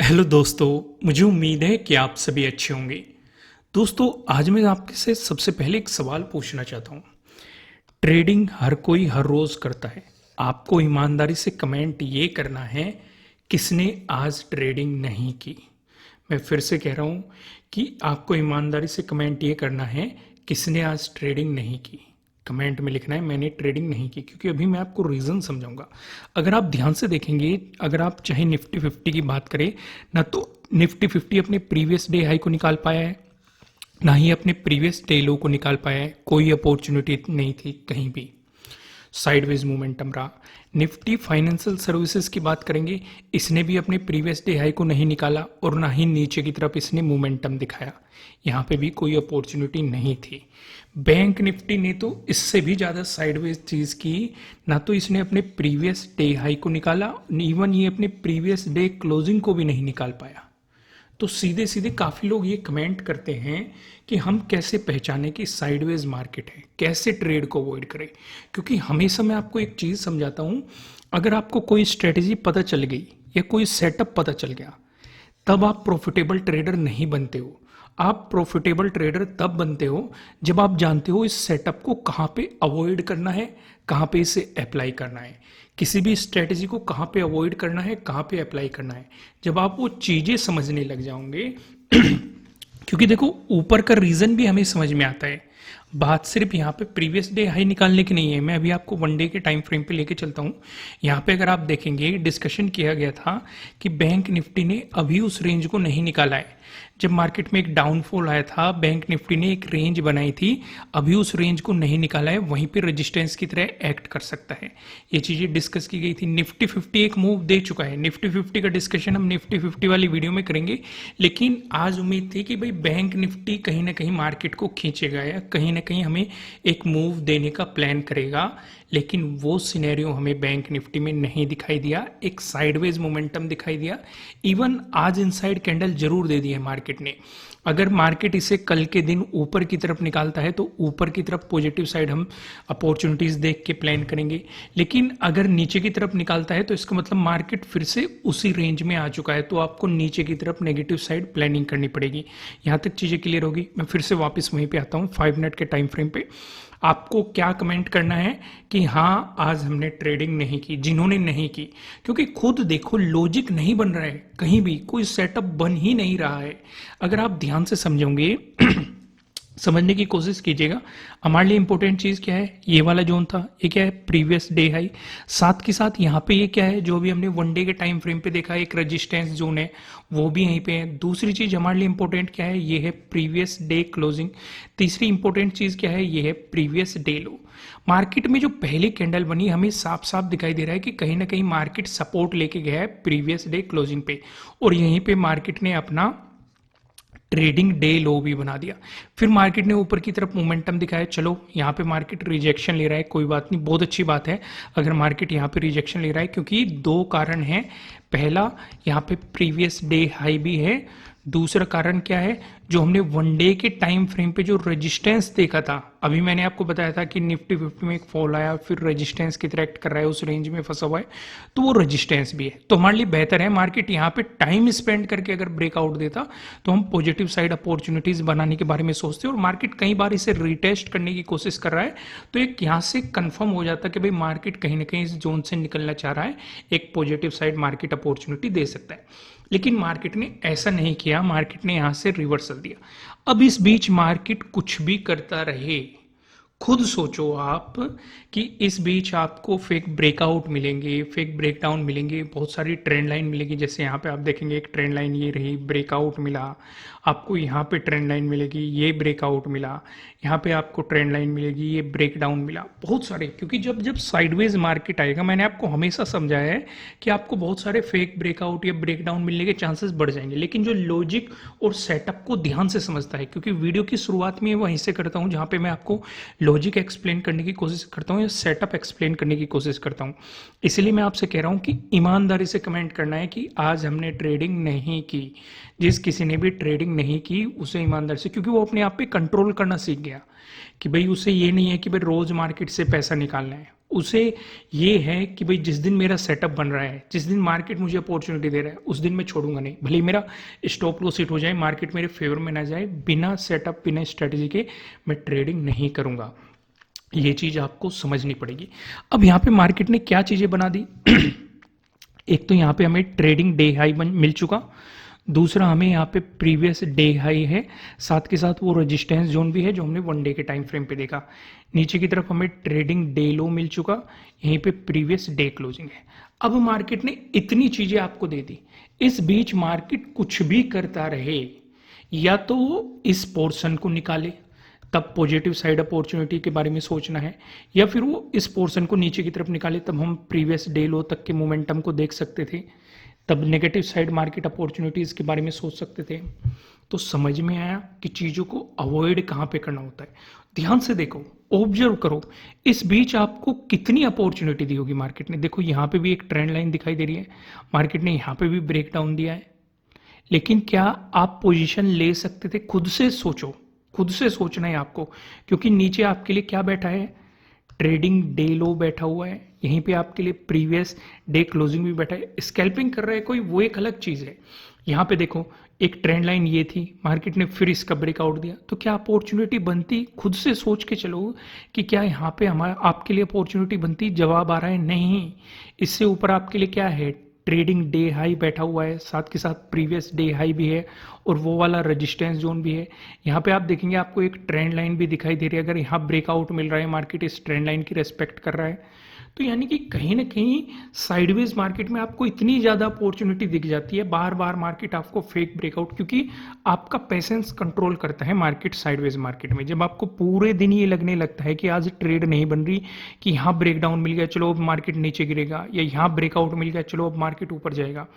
Hello दोस्तों, मुझे उम्मीद है कि आप सभी अच्छे होंगे। दोस्तों, आज मैं आपके से सबसे पहले एक सवाल पूछना चाहता हूँ। ट्रेडिंग हर कोई हर रोज़ करता है। आपको ईमानदारी से कमेंट ये करना है, किसने आज ट्रेडिंग नहीं की। मैं फिर से कह रहा हूँ कि आपको ईमानदारी से कमेंट ये करना है, किसने आज ट्रेडिंग नहीं की। कमेंट में लिखना है मैंने ट्रेडिंग नहीं की, क्योंकि अभी मैं आपको रीज़न समझाऊंगा। अगर आप ध्यान से देखेंगे, अगर आप चाहे निफ्टी 50 की बात करें ना, तो निफ्टी 50 अपने प्रीवियस डे हाई को निकाल पाया है, ना ही अपने प्रीवियस डे लो को निकाल पाया है। कोई अपॉर्चुनिटी नहीं थी कहीं भी, साइडवेज मोमेंटम रहा। निफ्टी फाइनेंशियल सर्विसेज की बात करेंगे, इसने भी अपने प्रीवियस डे हाई को नहीं निकाला और ना ही नीचे की तरफ इसने मोमेंटम दिखाया। यहाँ पे भी कोई अपॉर्चुनिटी नहीं थी। बैंक निफ्टी ने तो इससे भी ज़्यादा साइडवेज चीज़ की, ना तो इसने अपने प्रीवियस डे हाई को निकाला, इवन ये अपने प्रीवियस डे क्लोजिंग को भी नहीं निकाल पाया। तो सीधे सीधे काफ़ी लोग ये कमेंट करते हैं कि हम कैसे पहचाने कि साइडवेज मार्केट है, कैसे ट्रेड को अवॉइड करें। क्योंकि हमेशा मैं आपको एक चीज़ समझाता हूँ, अगर आपको कोई स्ट्रेटजी पता चल गई या कोई सेटअप पता चल गया, तब आप प्रॉफिटेबल ट्रेडर नहीं बनते हो। आप प्रॉफिटेबल ट्रेडर तब बनते हो जब आप जानते हो इस सेटअप को कहाँ पे अवॉइड करना है, कहाँ पे इसे अप्लाई करना है। किसी भी स्ट्रेटजी को कहाँ पे अवॉइड करना है, कहाँ पे अप्लाई करना है, जब आप वो चीज़ें समझने लग जाओगे क्योंकि देखो, ऊपर का रीज़न भी हमें समझ में आता है। बात सिर्फ यहाँ पे प्रीवियस डे हाई निकालने की नहीं है। मैं अभी आपको वन डे के टाइम फ्रेम पे लेके चलता हूँ। यहाँ पे अगर आप देखेंगे, डिस्कशन किया गया था कि बैंक निफ्टी ने अभी उस रेंज को नहीं निकाला है। जब मार्केट में एक डाउनफॉल आया था, बैंक निफ्टी ने एक रेंज बनाई थी, अभी उस रेंज को नहीं निकाला है, वहीं पे रेजिस्टेंस की तरह एक्ट कर सकता है। ये चीज़ें डिस्कस की गई थी। निफ्टी 50 एक मूव दे चुका है। निफ्टी 50 का डिस्कशन हम निफ्टी 50 वाली वीडियो में करेंगे, लेकिन आज उम्मीद थी कि भाई बैंक निफ्टी कहीं ना कहीं मार्केट को खींचेगा या कहीं ना कहीं हमें एक मूव देने का प्लान करेगा, लेकिन वो सिनेरियो हमें बैंक निफ्टी में नहीं दिखाई दिया। एक साइडवेज मोमेंटम दिखाई दिया। इवन आज इनसाइड कैंडल जरूर दे दी है मार्केट ने। अगर मार्केट इसे कल के दिन ऊपर की तरफ निकालता है तो ऊपर की तरफ पॉजिटिव साइड हम अपॉर्चुनिटीज देख के प्लान करेंगे, लेकिन अगर नीचे की तरफ निकालता है तो इसका मतलब मार्केट फिर से उसी रेंज में आ चुका है, तो आपको नीचे की तरफ नेगेटिव साइड प्लानिंग करनी पड़ेगी। यहाँ तक चीज़ें क्लियर होगी। मैं फिर से वापस वहीं पे आता हूँ 5 मिनट के टाइम फ्रेम पे। आपको क्या कमेंट करना है कि हाँ आज हमने ट्रेडिंग नहीं की, जिन्होंने नहीं की। क्योंकि खुद देखो, लॉजिक नहीं बन रहा है, कहीं भी कोई सेटअप बन ही नहीं रहा है। अगर आप ध्यान से समझोगे समझने की कोशिश कीजिएगा। हमारे लिए इंपॉर्टेंट चीज़ क्या है, ये वाला जोन था, ये क्या है, प्रीवियस डे हाई। साथ के साथ यहाँ पे ये क्या है, जो भी हमने वन डे के टाइम फ्रेम पे देखा, एक रेजिस्टेंस जोन है, वो भी यहीं पे है। दूसरी चीज़ हमारे लिए इंपॉर्टेंट क्या है, ये है प्रीवियस डे क्लोजिंग। तीसरी इंपॉर्टेंट चीज़ क्या है, ये है प्रीवियस डे लो। मार्केट में जो पहली कैंडल बनी, हमें साफ साफ दिखाई दे रहा है कि कहीं ना कहीं मार्केट सपोर्ट लेके गया है प्रीवियस डे क्लोजिंग पे, और यहीं पे मार्केट ने अपना ट्रेडिंग डे लो भी बना दिया। फिर मार्केट ने ऊपर की तरफ मोमेंटम दिखाया। चलो, यहाँ पे मार्केट रिजेक्शन ले रहा है, कोई बात नहीं, बहुत अच्छी बात है अगर मार्केट यहाँ पे रिजेक्शन ले रहा है, क्योंकि दो कारण हैं। पहला, यहाँ पे प्रीवियस डे हाई भी है। दूसरा कारण क्या है, जो हमने वन डे के टाइम फ्रेम पे जो रेजिस्टेंस देखा था, अभी मैंने आपको बताया था कि निफ्टी 50 में एक फॉल आया, फिर रेजिस्टेंस की तरह एक्ट कर रहा है, उस रेंज में फंसा हुआ है, तो वो रेजिस्टेंस भी है। तो हमारे लिए बेहतर है मार्केट यहाँ पे टाइम स्पेंड करके अगर ब्रेकआउट देता तो हम पॉजिटिव साइड अपॉर्चुनिटीज बनाने के बारे में सोचते। और मार्केट कई बार इसे रिटेस्ट करने की कोशिश कर रहा है, तो एक यहाँ से कंफर्म हो जाता कि भाई मार्केट कहीं ना कहीं इस जोन से निकलना चाह रहा है, एक पॉजिटिव साइड मार्केट अपॉर्चुनिटी दे सकता है। लेकिन मार्केट ने ऐसा नहीं किया, मार्केट ने यहां से रिवर्सल दिया। अब इस बीच मार्केट कुछ भी करता रहे, खुद सोचो आप कि इस बीच आपको फेक ब्रेकआउट मिलेंगे, फेक ब्रेकडाउन मिलेंगे, बहुत सारी ट्रेंड लाइन मिलेगी। जैसे यहाँ पे आप देखेंगे, एक ट्रेंड लाइन ये रही, ब्रेकआउट मिला आपको, यहाँ पे ट्रेंड लाइन मिलेगी, ये ब्रेकआउट मिला, यहाँ पे आपको ट्रेंड लाइन मिलेगी, ये ब्रेकडाउन मिला, बहुत सारे। क्योंकि जब जब साइडवेज मार्केट आएगा, मैंने आपको हमेशा समझाया है कि आपको बहुत सारे फेक ब्रेकआउट या ब्रेकडाउन मिलने के चांसेस बढ़ जाएंगे। लेकिन जो लॉजिक और सेटअप को ध्यान से समझता है, क्योंकि वीडियो की शुरुआत में वहीं से करता हूँ जहाँ पे मैं आपको लॉजिक एक्सप्लेन करने की कोशिश करता हूँ या सेटअप एक्सप्लेन करने की कोशिश करता हूँ। इसलिए मैं आपसे कह रहा हूँ कि ईमानदारी से कमेंट करना है कि आज हमने ट्रेडिंग नहीं की। जिस किसी ने भी ट्रेडिंग नहीं की उसे ईमानदारी से, क्योंकि वो अपने आप पे कंट्रोल करना सीख गया कि भाई उसे ये नहीं है कि भाई रोज मार्केट से पैसा निकालना है, उसे ये है कि भाई जिस दिन मेरा सेटअप बन रहा है, जिस दिन मार्केट मुझे अपॉर्चुनिटी दे रहा है, उस दिन मैं छोड़ूंगा नहीं, भले ही मेरा स्टॉप लॉस हिट हो जाए, मार्केट मेरे फेवर में ना जाए, बिना सेटअप बिना स्ट्रेटेजी के मैं ट्रेडिंग नहीं करूंगा। ये चीज आपको समझनी पड़ेगी। अब यहाँ पे मार्केट ने क्या चीजें बना दी एक तो यहाँ पे हमें ट्रेडिंग डे हाई मिल चुका, दूसरा हमें यहाँ पे प्रीवियस डे हाई है, साथ के साथ वो रेजिस्टेंस जोन भी है जो हमने वन डे के टाइम फ्रेम पे देखा। नीचे की तरफ हमें ट्रेडिंग डे लो मिल चुका, यहीं पे प्रीवियस डे क्लोजिंग है। अब मार्केट ने इतनी चीजें आपको दे दी, इस बीच मार्केट कुछ भी करता रहे, या तो वो इस पोर्शन को निकाले, तब पॉजिटिव साइड अपॉर्चुनिटी के बारे में सोचना है, या फिर वो इस पोर्शन को नीचे की तरफ निकाले, तब हम प्रीवियस डे लो तक के मोमेंटम को देख सकते थे, तब नेगेटिव साइड मार्केट अपॉर्चुनिटीज के बारे में सोच सकते थे। तो समझ में आया कि चीजों को अवॉइड कहाँ पे करना होता है। ध्यान से देखो, ऑब्जर्व करो, इस बीच आपको कितनी अपॉर्चुनिटी दी होगी मार्केट ने। देखो यहाँ पे भी एक ट्रेंड लाइन दिखाई दे रही है, मार्केट ने यहाँ पे भी ब्रेक डाउन दिया है, लेकिन क्या आप पोजीशन ले सकते थे? खुद से सोचो, खुद से सोचना है आपको, क्योंकि नीचे आपके लिए क्या बैठा है, ट्रेडिंग डे लो बैठा हुआ है, यहीं पे आपके लिए प्रीवियस डे क्लोजिंग भी बैठा है। स्कैल्पिंग कर रहा है कोई, वो एक अलग चीज है। यहाँ पे देखो एक ट्रेंड लाइन ये थी, मार्केट ने फिर इसका ब्रेकआउट दिया, तो क्या अपॉर्चुनिटी बनती? खुद से सोच के चलो कि क्या यहाँ पे हमारा आपके लिए अपॉर्चुनिटी बनती? जवाब आ रहा है नहीं। इससे ऊपर आपके लिए क्या है, ट्रेडिंग डे हाई बैठा हुआ है, साथ के साथ प्रीवियस डे हाई भी है, और वो वाला रेजिस्टेंस जोन भी है। यहाँ पे आप देखेंगे आपको एक ट्रेंड लाइन भी दिखाई दे रही है, अगर यहाँ ब्रेकआउट मिल रहा है, मार्केट इस ट्रेंड लाइन की रेस्पेक्ट कर रहा है, तो यानी कि कहीं ना कहीं साइडवेज मार्केट में आपको इतनी ज्यादा अपॉर्चुनिटी दिख जाती है, बार बार मार्केट आपको फेक ब्रेकआउट, क्योंकि आपका पेशेंस कंट्रोल करता है मार्केट। साइडवेज मार्केट में जब आपको पूरे दिन ये लगने लगता है कि आज ट्रेड नहीं बन रही, कि यहाँ ब्रेकडाउन मिल गया चलो अब मार्केट नीचे गिरेगा, या यहाँ ब्रेकआउट मिल गया चलो अब मार्केट ऊपर जाएगा,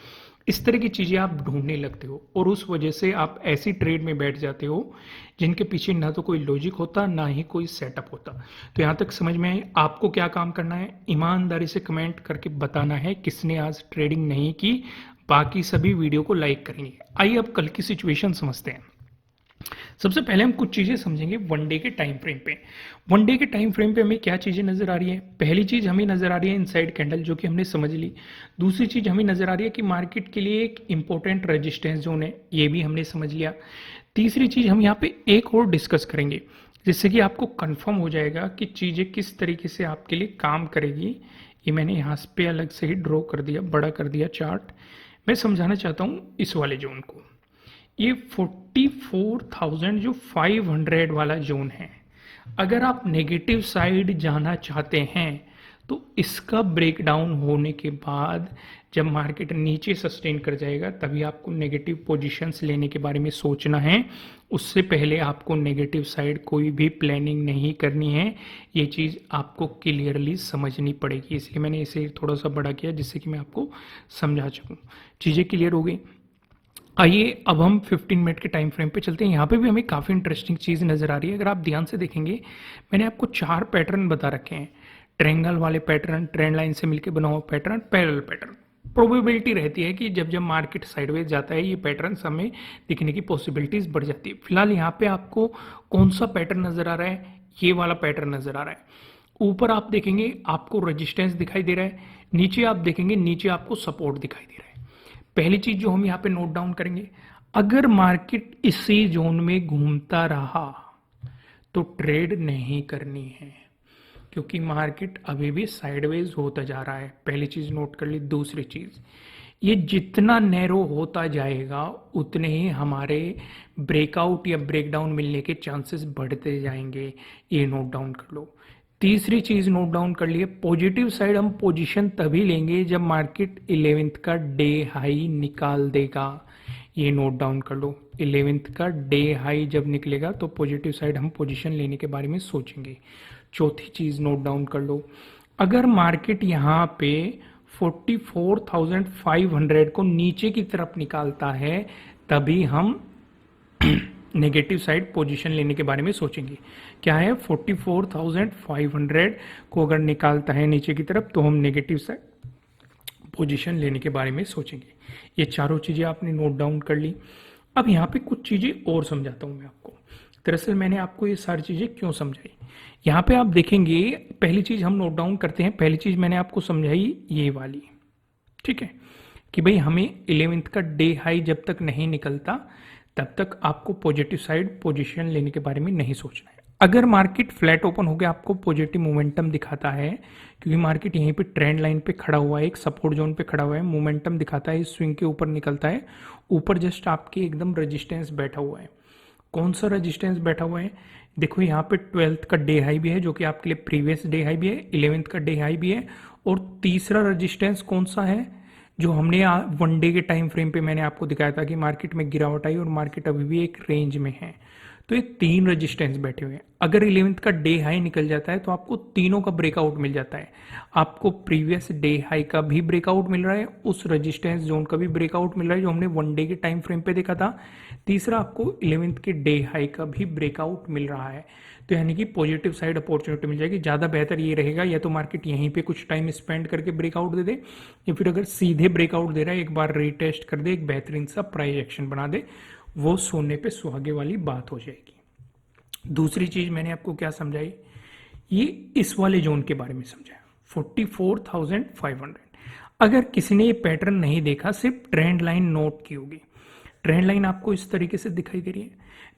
इस तरह की चीजें आप ढूंढने लगते हो, और उस वजह से आप ऐसी ट्रेड में बैठ जाते हो जिनके पीछे ना तो कोई लॉजिक होता, ना ही कोई सेटअप होता। तो यहां तक समझ में आए? आपको क्या काम करना है, ईमानदारी से कमेंट करके बताना है किसने आज ट्रेडिंग नहीं की, बाकी सभी वीडियो को लाइक करेंगे। आइए अब कल की सिचुएशन समझते हैं। सबसे पहले हम कुछ चीजें समझेंगे वन डे के टाइम फ्रेम पे। वन डे के टाइम फ्रेम पे हमें क्या चीजें नजर आ रही है? पहली चीज हमें नजर आ रही है इनसाइड कैंडल, जो कि हमने समझ ली। दूसरी चीज हमें नजर आ रही है कि मार्केट के लिए एक इंपॉर्टेंट रेजिस्टेंस जोन है, ये भी हमने समझ लिया। तीसरी चीज हम यहाँ पे एक और डिस्कस करेंगे, जिससे कि आपको कंफर्म हो जाएगा कि चीजें किस तरीके से आपके लिए काम करेगी। ये मैंने यहाँ पे अलग से ही ड्रॉ कर दिया, बड़ा कर दिया चार्ट। मैं समझाना चाहता हूँ इस वाले जोन को। ये 44,000 जो 500 वाला जोन है, अगर आप नेगेटिव साइड जाना चाहते हैं तो इसका ब्रेकडाउन होने के बाद जब मार्केट नीचे सस्टेन कर जाएगा, तभी आपको नेगेटिव पोजीशंस लेने के बारे में सोचना है। उससे पहले आपको नेगेटिव साइड कोई भी प्लानिंग नहीं करनी है। ये चीज़ आपको क्लियरली समझनी पड़ेगी, इसलिए मैंने इसे थोड़ा सा बड़ा किया जिससे कि मैं आपको समझा सकूँ। चीज़ें क्लियर हो गई। आइए अब हम 15 मिनट के टाइम फ्रेम पे चलते हैं। यहाँ पे भी हमें काफ़ी इंटरेस्टिंग चीज़ नज़र आ रही है। अगर आप ध्यान से देखेंगे, मैंने आपको 4 पैटर्न बता रखे हैं। ट्रायंगल वाले पैटर्न, ट्रेंड लाइन से मिलकर बना हुआ पैटर्न, पैरेलल पैटर्न। प्रोबेबिलिटी रहती है कि जब जब मार्केट साइडवेज जाता है, ये पैटर्न हमें दिखने की पॉसिबिलिटीज बढ़ जाती है। फिलहाल यहाँ पे आपको कौन सा पैटर्न नज़र आ रहा है? ये वाला पैटर्न नज़र आ रहा है। ऊपर आप देखेंगे आपको रेजिस्टेंस दिखाई दे रहा है, नीचे आप देखेंगे नीचे आपको सपोर्ट दिखाई दे रहा है। पहली चीज जो हम यहाँ पे नोट डाउन करेंगे, अगर मार्केट इसी जोन में घूमता रहा तो ट्रेड नहीं करनी है, क्योंकि मार्केट अभी भी साइडवेज होता जा रहा है। पहली चीज नोट कर ली। दूसरी चीज, ये जितना नैरो होता जाएगा उतने ही हमारे ब्रेकआउट या ब्रेकडाउन मिलने के चांसेस बढ़ते जाएंगे, ये नोट डाउन कर लो। तीसरी चीज नोट डाउन कर लिए, पॉजिटिव साइड हम पोजीशन तभी लेंगे जब मार्केट 11th का डे हाई निकाल देगा, ये नोट डाउन कर लो। 11th का डे हाई जब निकलेगा तो पॉजिटिव साइड हम पोजीशन लेने के बारे में सोचेंगे। चौथी चीज नोट डाउन कर लो, अगर मार्केट यहाँ पे 44,500 को नीचे की तरफ निकालता है, तभी हम नेगेटिव साइड पोजीशन लेने के बारे में सोचेंगे। क्या है? 44,500 को अगर निकालता है नीचे की तरफ, तो हम नेगेटिव साइड पोजीशन लेने के बारे में सोचेंगे। ये चारों चीजें आपने नोट डाउन कर ली। अब यहाँ पे कुछ चीजें और समझाता हूं मैं आपको। दरअसल मैंने आपको ये सारी चीज़ें क्यों समझाई, यहाँ पे आप देखेंगे पहली चीज़ हम नोट डाउन करते हैं। पहली चीज़ मैंने आपको समझाई ये वाली, ठीक है, कि भाई हमें 11th का डे हाई जब तक नहीं निकलता तब तक आपको पॉजिटिव साइड पोजीशन लेने के बारे में नहीं सोचना है। अगर मार्केट फ्लैट ओपन हो गया आपको पॉजिटिव मोमेंटम दिखाता है, क्योंकि मार्केट यहीं पे ट्रेंड लाइन पे खड़ा हुआ है, एक सपोर्ट जोन पे खड़ा हुआ है, मोमेंटम दिखाता है, इस स्विंग के ऊपर निकलता है, ऊपर जस्ट आपके एकदम रेजिस्टेंस बैठा हुआ है। कौन सा रेजिस्टेंस बैठा हुआ है? देखो यहाँ पे 12th का डे हाई भी है जो कि आपके लिए प्रीवियस डे हाई भी है, 11th का डे हाई भी है, और तीसरा रेजिस्टेंस कौन सा है जो हमने वन डे के टाइम फ्रेम पे मैंने आपको दिखाया था कि मार्केट में गिरावट आई और मार्केट अभी भी एक रेंज में है। तो ये तीन रेजिस्टेंस बैठे हुए हैं। अगर 11th का डे हाई निकल जाता है तो आपको तीनों का ब्रेकआउट मिल जाता है। आपको प्रीवियस डे हाई का भी ब्रेकआउट मिल रहा है, उस रेजिस्टेंस जोन का भी ब्रेकआउट मिल रहा है जो हमने वन डे के टाइम फ्रेम पे देखा था। तीसरा आपको 11th के डे हाई का भी ब्रेकआउट मिल रहा है। तो यानी कि पॉजिटिव साइड अपॉर्चुनिटी मिल जाएगी। ज़्यादा बेहतर ये रहेगा या तो मार्केट यहीं पे कुछ टाइम स्पेंड करके ब्रेकआउट दे दे, या फिर अगर सीधे ब्रेकआउट दे रहा है एक बार रीटेस्ट कर दे, एक बेहतरीन सा प्राइस एक्शन बना दे, वो सोने पे सुहागे वाली बात हो जाएगी। दूसरी चीज मैंने आपको क्या समझाई, ये इस वाले जोन के बारे में समझाया 44,500। अगर किसी ने ये पैटर्न नहीं देखा, सिर्फ ट्रेंड लाइन नोट की होगी, ट्रेंड लाइन आपको इस तरीके से दिखाई दे रही है।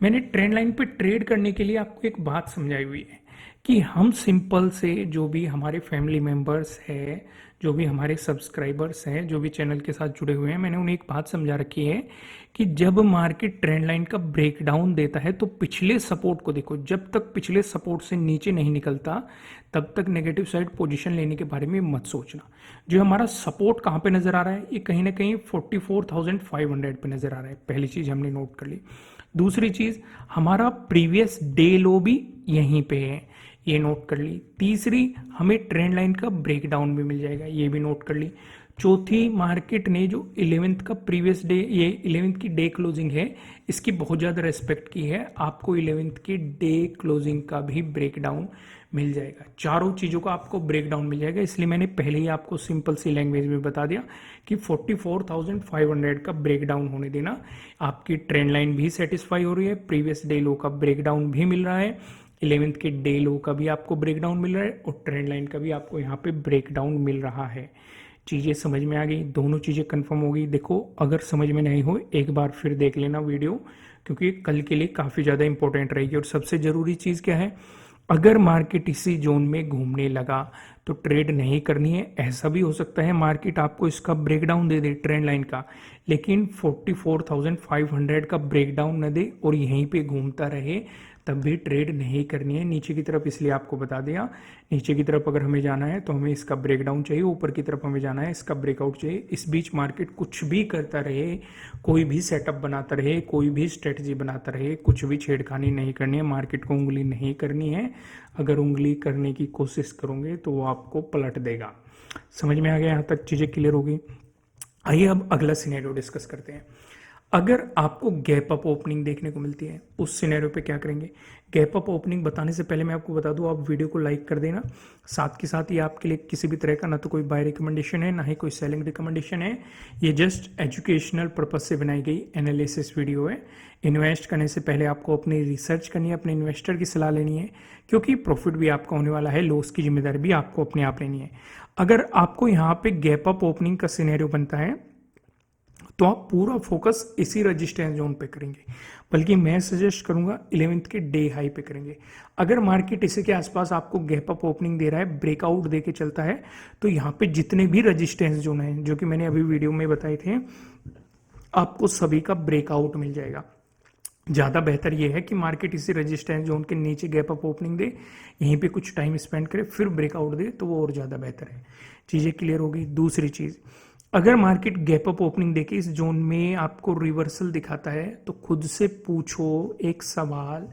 मैंने ट्रेंड लाइन पे ट्रेड करने के लिए आपको एक बात समझाई हुई है कि हम सिंपल से जो भी हमारे फैमिली मेंबर्स है, जो भी हमारे सब्सक्राइबर्स हैं, जो भी चैनल के साथ जुड़े हुए हैं, मैंने उन्हें एक बात समझा रखी है कि जब मार्केट ट्रेंड लाइन का ब्रेकडाउन देता है तो पिछले सपोर्ट को देखो, जब तक पिछले सपोर्ट से नीचे नहीं निकलता तब तक नेगेटिव साइड पोजीशन लेने के बारे में मत सोचना। जो हमारा सपोर्ट कहाँ पे नजर आ रहा है, ये कहीं ना कहीं 44,500 पे नजर आ रहा है। पहली चीज हमने नोट कर ली। दूसरी चीज, हमारा प्रीवियस डे लो भी यहीं पे है, ये नोट कर ली। तीसरी, हमें ट्रेंड लाइन का ब्रेकडाउन भी मिल जाएगा, ये भी नोट कर ली। चौथी, मार्केट ने जो 11th का प्रीवियस डे, ये 11th की डे क्लोजिंग है, इसकी बहुत ज़्यादा रेस्पेक्ट की है, आपको 11th की डे क्लोजिंग का भी ब्रेकडाउन मिल जाएगा। चारों चीज़ों का आपको ब्रेकडाउन मिल जाएगा। इसलिए मैंने पहले ही आपको सिंपल सी लैंग्वेज में बता दिया कि 44,500 का ब्रेकडाउन होने देना। आपकी ट्रेंड लाइन भी सेटिस्फाई हो रही है, प्रीवियस डे लो का ब्रेकडाउन भी मिल रहा है, 11th के डे लो का भी आपको ब्रेकडाउन मिल रहा है, और ट्रेंड लाइन का भी आपको यहाँ पे ब्रेकडाउन मिल रहा है। चीज़ें समझ में आ गई, दोनों चीज़ें कंफर्म हो गई। देखो, अगर समझ में नहीं हो एक बार फिर देख लेना वीडियो, क्योंकि कल के लिए काफ़ी ज़्यादा इंपॉर्टेंट रहेगी। और सबसे ज़रूरी चीज़ क्या है, अगर मार्केट इसी जोन में घूमने लगा तो ट्रेड नहीं करनी है। ऐसा भी हो सकता है मार्केट आपको इसका ब्रेकडाउन दे दे ट्रेंड लाइन का, लेकिन 44,500 का ब्रेकडाउन न दे और यहीं पे घूमता रहे, तब भी ट्रेड नहीं करनी है नीचे की तरफ। इसलिए आपको बता दिया, नीचे की तरफ अगर हमें जाना है तो हमें इसका ब्रेकडाउन चाहिए, ऊपर की तरफ हमें जाना है इसका ब्रेकआउट चाहिए। इस बीच मार्केट कुछ भी करता रहे, कोई भी सेटअप बनाता रहे, कोई भी स्ट्रेटजी बनाता रहे, कुछ भी छेड़खानी नहीं करनी है, मार्केट को उंगली नहीं करनी है। अगर उंगली करने की कोशिश करोगे तो वो आपको पलट देगा। समझ में आ गया? यहाँ तक चीज़ें क्लियर होगी। आइए अब अगला सिनेरियो डिस्कस करते हैं। अगर आपको गैप अप ओपनिंग देखने को मिलती है, उस सिनेरियो पे क्या करेंगे। गैप अप ओपनिंग बताने से पहले मैं आपको बता दूं, आप वीडियो को लाइक कर देना। साथ के साथ ये आपके लिए किसी भी तरह का ना तो कोई बाय रिकमेंडेशन है, ना ही कोई सेलिंग रिकमेंडेशन है। ये जस्ट एजुकेशनल पर्पज से बनाई गई एनालिसिस वीडियो है। इन्वेस्ट करने से पहले आपको अपनी रिसर्च करनी है, अपने इन्वेस्टर की सलाह लेनी है, क्योंकि प्रॉफिट भी आपका होने वाला है, लॉस की जिम्मेदारी भी आपको अपने आप लेनी है। अगर आपको यहाँ पे गैप अप ओपनिंग का सिनेरियो बनता है तो आप पूरा फोकस इसी रजिस्टेंस जोन पे करेंगे, बल्कि मैं सजेस्ट करूंगा 11th के डे हाई पे करेंगे। अगर मार्केट इसी के आसपास आपको गैप अप ओपनिंग दे रहा है, ब्रेकआउट दे के चलता है, तो यहाँ पे जितने भी रजिस्टेंस जोन है जो कि मैंने अभी वीडियो में बताए थे, आपको सभी का ब्रेकआउट मिल जाएगा। ज़्यादा बेहतर यह है कि मार्केट इसी रजिस्टेंस जोन के नीचे गैप अप ओपनिंग दे, यहीं पे कुछ टाइम स्पेंड करे, फिर ब्रेकआउट दे, तो वो और ज़्यादा बेहतर है। चीज़ें क्लियर होगी। दूसरी चीज़, अगर मार्केट गैप अप ओपनिंग देके इस जोन में आपको रिवर्सल दिखाता है तो खुद से पूछो एक सवाल,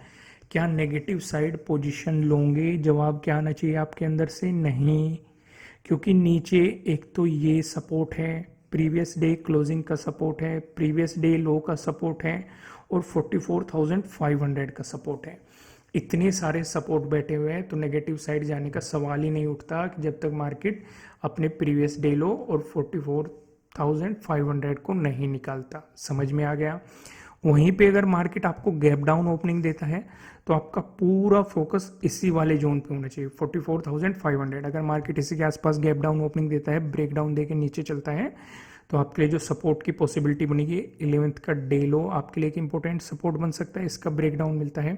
क्या नेगेटिव साइड पोजीशन लोगे? जवाब क्या आना चाहिए आपके अंदर से, नहीं। क्योंकि नीचे एक तो ये सपोर्ट है, प्रीवियस डे क्लोजिंग का सपोर्ट है, प्रीवियस डे लो का सपोर्ट है, और 44,500 का सपोर्ट है। इतने सारे सपोर्ट बैठे हुए हैं तो नेगेटिव साइड जाने का सवाल ही नहीं उठता कि जब तक मार्केट अपने प्रीवियस डे लो और 44,500 को नहीं निकालता। समझ में आ गया? वहीं पे अगर मार्केट आपको गैप डाउन ओपनिंग देता है तो आपका पूरा फोकस इसी वाले जोन पे होना चाहिए 44,500। अगर मार्केट इसी के आसपास गैप डाउन ओपनिंग देता है, ब्रेक डाउन देके नीचे चलता है, तो आपके लिए जो सपोर्ट की पॉसिबिलिटी बनेगी 11th का डे लो आपके लिए एक इंपॉर्टेंट सपोर्ट बन सकता है, इसका ब्रेक डाउन मिलता है।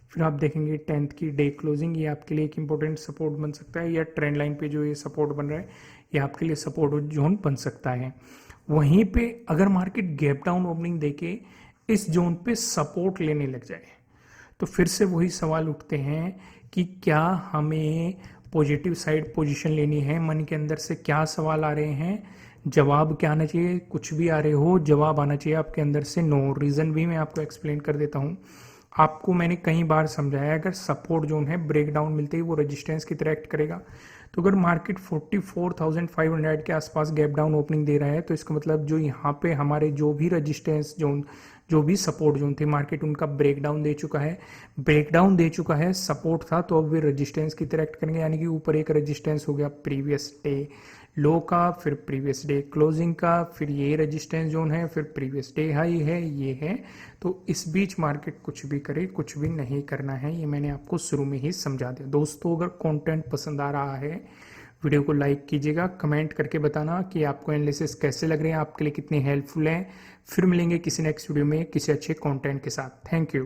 फिर आप देखेंगे 10th की डे क्लोजिंग, ये आपके लिए एक इंपॉर्टेंट सपोर्ट बन सकता है, या ट्रेंड लाइन पे जो ये सपोर्ट बन रहा है ये आपके लिए सपोर्ट जोन बन सकता है। वहीं पे अगर मार्केट गैप डाउन ओपनिंग देके इस जोन पे सपोर्ट लेने लग जाए तो फिर से वही सवाल उठते हैं कि क्या हमें पॉजिटिव साइड पोजीशन लेनी है। मन के अंदर से क्या सवाल आ रहे हैं, जवाब क्या आना चाहिए, कुछ भी आ रहे हो जवाब आना चाहिए आपके अंदर से नो। रीज़न भी मैं आपको एक्सप्लेन कर देता हूँ। आपको मैंने कई बार समझाया, अगर सपोर्ट जोन है ब्रेक डाउन मिलते ही वो रेजिस्टेंस की तरह एक्ट करेगा। तो अगर मार्केट 44,500 के आसपास गैप डाउन ओपनिंग दे रहा है तो इसका मतलब जो यहाँ पे हमारे जो भी रेजिस्टेंस जोन, जो भी सपोर्ट जोन थे, मार्केट उनका ब्रेक डाउन दे चुका है। ब्रेक डाउन दे चुका है, सपोर्ट था, तो अब वे रेजिस्टेंस की तरह एक्ट करेंगे। यानी कि ऊपर एक रेजिस्टेंस हो गया प्रीवियस डे लो का, फिर प्रीवियस डे क्लोजिंग का, फिर ये रेजिस्टेंस जोन है, फिर प्रीवियस डे हाई है, ये है। तो इस बीच मार्केट कुछ भी करे, कुछ भी नहीं करना है, ये मैंने आपको शुरू में ही समझा दिया। दोस्तों अगर कंटेंट पसंद आ रहा है वीडियो को लाइक कीजिएगा, कमेंट करके बताना कि आपको एनालिसिस कैसे लग रहे हैं, आपके लिए कितने हेल्पफुल हैं। फिर मिलेंगे किसी नेक्स्ट वीडियो में किसी अच्छे कंटेंट के साथ। Thank you.